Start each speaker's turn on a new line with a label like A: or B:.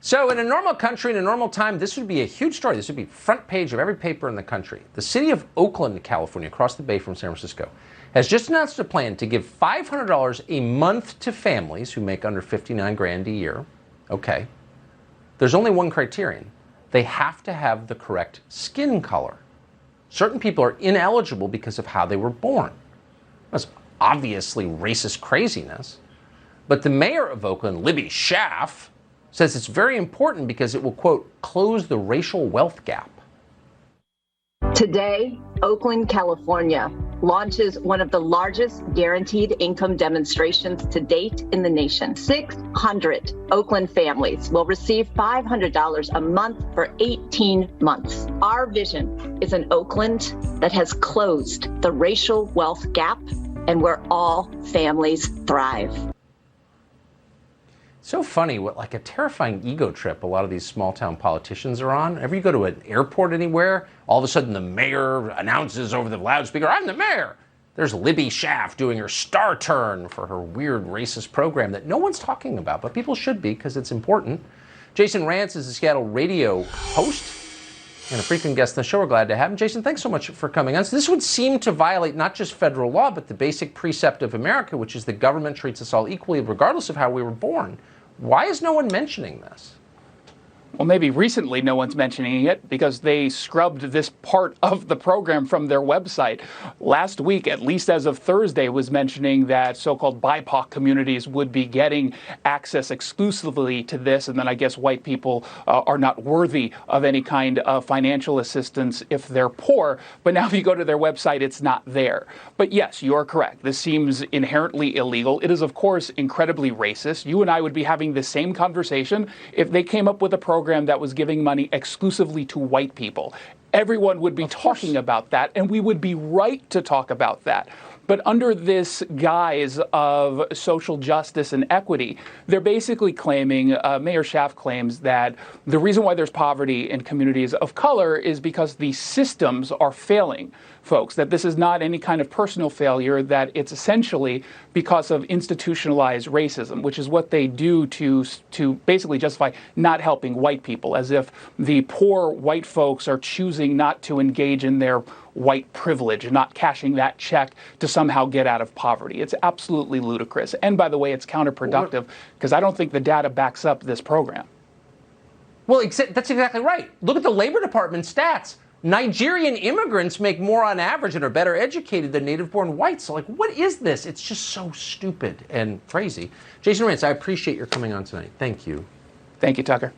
A: So in a normal country, in a normal time, this would be a huge story. This would be front page of every paper in the country. The city of Oakland, California, across the bay from San Francisco, has just announced a plan to give $500 a month to families who make under $59,000 a year. Okay. There's only one criterion. They have to have the correct skin color. Certain people are ineligible because of how they were born. That's obviously racist craziness. But the mayor of Oakland, Libby Schaaf, says it's very important because it will, quote, close the racial wealth gap.
B: Today, Oakland, California launches one of the largest guaranteed income demonstrations to date in the nation. 600 Oakland families will receive $500 a month for 18 months. Our vision is an Oakland that has closed the racial wealth gap and where all families thrive.
A: So funny what like a terrifying ego trip a lot of these small town politicians are on. Whenever you go to an airport anywhere, all of a sudden the mayor announces over the loudspeaker, "I'm the mayor." There's Libby Schaaf doing her star turn for her weird racist program that no one's talking about, but people should be because it's important. Jason Rantz is a Seattle radio host and a frequent guest on the show. We're glad to have him. Jason, thanks so much for coming on. So this would seem to violate not just federal law, but the basic precept of America, which is the government treats us all equally regardless of how we were born. Why is no one mentioning this?
C: Well, maybe recently no one's mentioning it because they scrubbed this part of the program from their website. Last week, at least as of Thursday, was mentioning that so-called BIPOC communities would be getting access exclusively to this, and then I guess white people are not worthy of any kind of financial assistance if they're poor. But now if you go to their website, it's not there. But yes, you are correct. This seems inherently illegal. It is, of course, incredibly racist. You and I would be having the same conversation if they came up with a program that was giving money exclusively to white people. Everyone would be talking about that, and we would be right to talk about that. But under this guise of social justice and equity, they're basically claiming, Mayor Schaaf claims that the reason why there's poverty in communities of color is because the systems are failing folks, that this is not any kind of personal failure, that it's essentially because of institutionalized racism, which is what they do to basically justify not helping white people, as if the poor white folks are choosing not to engage in their white privilege, not cashing that check to somehow get out of poverty. It's absolutely ludicrous. And by the way, it's counterproductive because I don't think the data backs up this program.
A: Well, that's exactly right. Look at the Labor Department stats. Nigerian immigrants make more on average and are better educated than native-born whites. So, like, what is this? It's just so stupid and crazy. Jason Rantz, I appreciate your coming on tonight. Thank you.
C: Thank you, Tucker.